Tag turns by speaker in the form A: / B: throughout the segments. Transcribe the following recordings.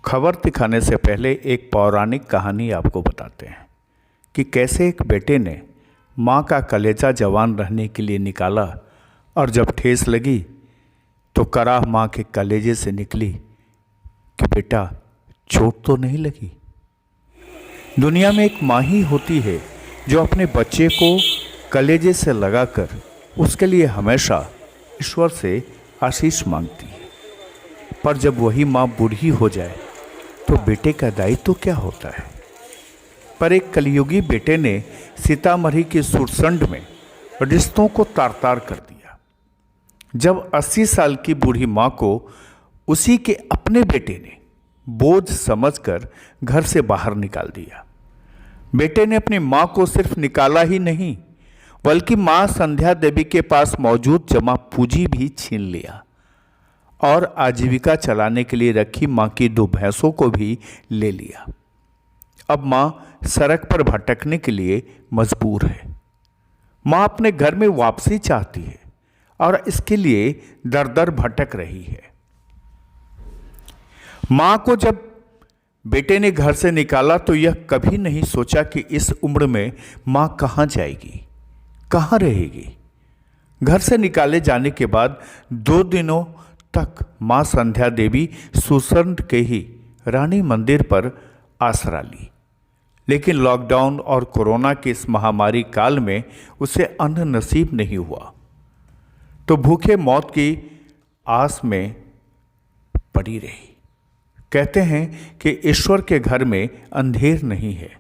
A: खबर दिखाने से पहले एक पौराणिक कहानी आपको बताते हैं कि कैसे एक बेटे ने माँ का कलेजा जवान रहने के लिए निकाला और जब ठेस लगी तो कराह माँ के कलेजे से निकली कि बेटा चोट तो नहीं लगी। दुनिया में एक माँ ही होती है जो अपने बच्चे को कलेजे से लगाकर उसके लिए हमेशा ईश्वर से आशीष मांगती है। पर जब वही माँ बूढ़ी हो जाए तो बेटे का दायित्व तो क्या होता है। पर एक कलयुगी बेटे ने सीतामढ़ी के सुरसंड में रिश्तों को तार तार कर दिया। जब 80 साल की बूढ़ी माँ को उसी के अपने बेटे ने बोझ समझकर घर से बाहर निकाल दिया। बेटे ने अपनी माँ को सिर्फ निकाला ही नहीं बल्कि माँ संध्या देवी के पास मौजूद जमा पूंजी भी छीन लिया और आजीविका चलाने के लिए रखी माँ की 2 भैंसों को भी ले लिया। अब माँ सड़क पर भटकने के लिए मजबूर है। माँ अपने घर में वापसी चाहती है और इसके लिए दर दर भटक रही है। माँ को जब बेटे ने घर से निकाला तो यह कभी नहीं सोचा कि इस उम्र में माँ कहाँ जाएगी, कहाँ रहेगी। घर से निकाले जाने के बाद 2 दिनों तक माँ संध्या देवी सुरसंड के ही रानी मंदिर पर आसरा ली, लेकिन लॉकडाउन और कोरोना के इस महामारी काल में उसे अन्न नसीब नहीं हुआ तो भूखे मौत की आस में पड़ी रही। कहते हैं कि ईश्वर के घर में अंधेर नहीं है।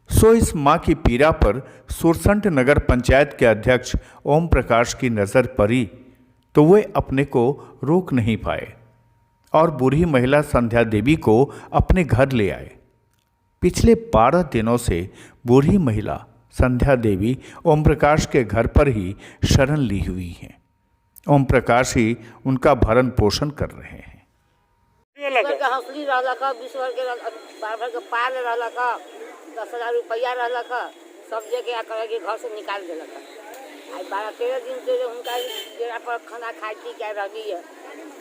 A: सो इस माँ की पीड़ा पर सुरसंड नगर पंचायत के अध्यक्ष ओम प्रकाश की नज़र पड़ी तो वे अपने को रोक नहीं पाए और बूढ़ी महिला संध्या देवी को अपने घर ले आए। पिछले 12 दिनों से बूढ़ी महिला संध्या देवी ओम प्रकाश के घर पर ही शरण ली हुई हैं। ओम प्रकाश ही उनका भरण पोषण कर रहे हैं।
B: हंसली रहला का 20 वर्ष के पाल रहला का 10,000 रुपया रहला का सब जगह के घर से निकाल देला का। आज 12-13 दिन से उनका डेरा पर खाना खाई थी क्या रही है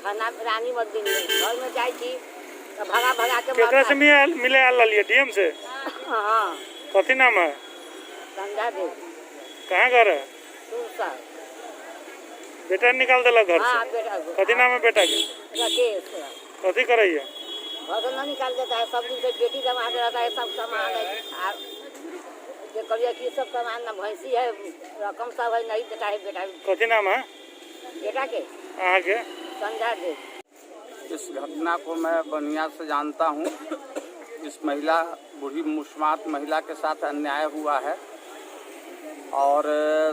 B: खाना रानी मत दिन घर में जाई थी तो भगा भगा के
C: केकरा से मिले आल लिए डीएम से।
B: हां
C: कथी नाम है?
B: संध्या देव।
C: कहां घर है?
B: दूसरा
C: बेटा निकाल देला घर से।
B: हां बेटा।
C: कथी नाम है बेटा के?
B: राकेश।
C: कथी करैया?
B: घर ना निकाल देता है सब दिन से बेटी जमा रहता है सब सामान है ये करिए कि सब सामान ना भैंसी है रकम सब है नहीं देता है बेटा।
C: कथी नाम है
B: बेटा के?
C: आगे
B: संध्या देव।
D: इस घटना को मैं बनिया से जानता हूँ। इस महिला बूढ़ी मुस्मात महिला के साथ अन्याय हुआ है और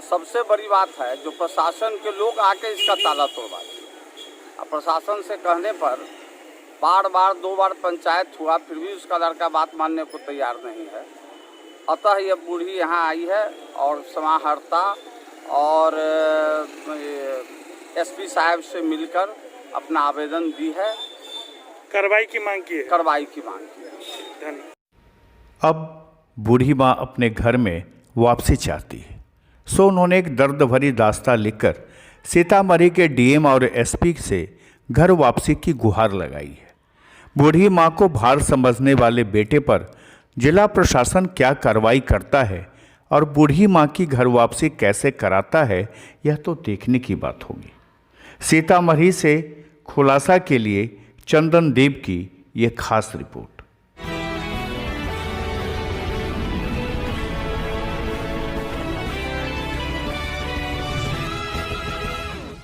D: सबसे बड़ी बात है जो प्रशासन के लोग आके इसका ताला तोड़वा दिए। प्रशासन से कहने पर बार 2 बार पंचायत हुआ फिर भी उसका लड़का बात मानने को तैयार नहीं है। अतः यह बूढ़ी यहाँ आई है और समाहर्ता और एसपी साहब से मिलकर अपना आवेदन दी है।
C: कार्रवाई की मांग की है।
D: कार्रवाई की मांग की है।
C: धन्यवाद।
A: अब बूढ़ी माँ अपने घर में वापसी चाहती है सो उन्होंने एक दर्द भरी दास्तान लिखकर सीतामढ़ी के डीएम और एसपी से घर वापसी की गुहार लगाई है। बूढ़ी माँ को भार समझने वाले बेटे पर जिला प्रशासन क्या कार्रवाई करता है और बूढ़ी माँ की घर वापसी कैसे कराता है यह तो देखने की बात होगी। सीतामढ़ी से खुलासा के लिए चंदन देव की ये खास रिपोर्ट।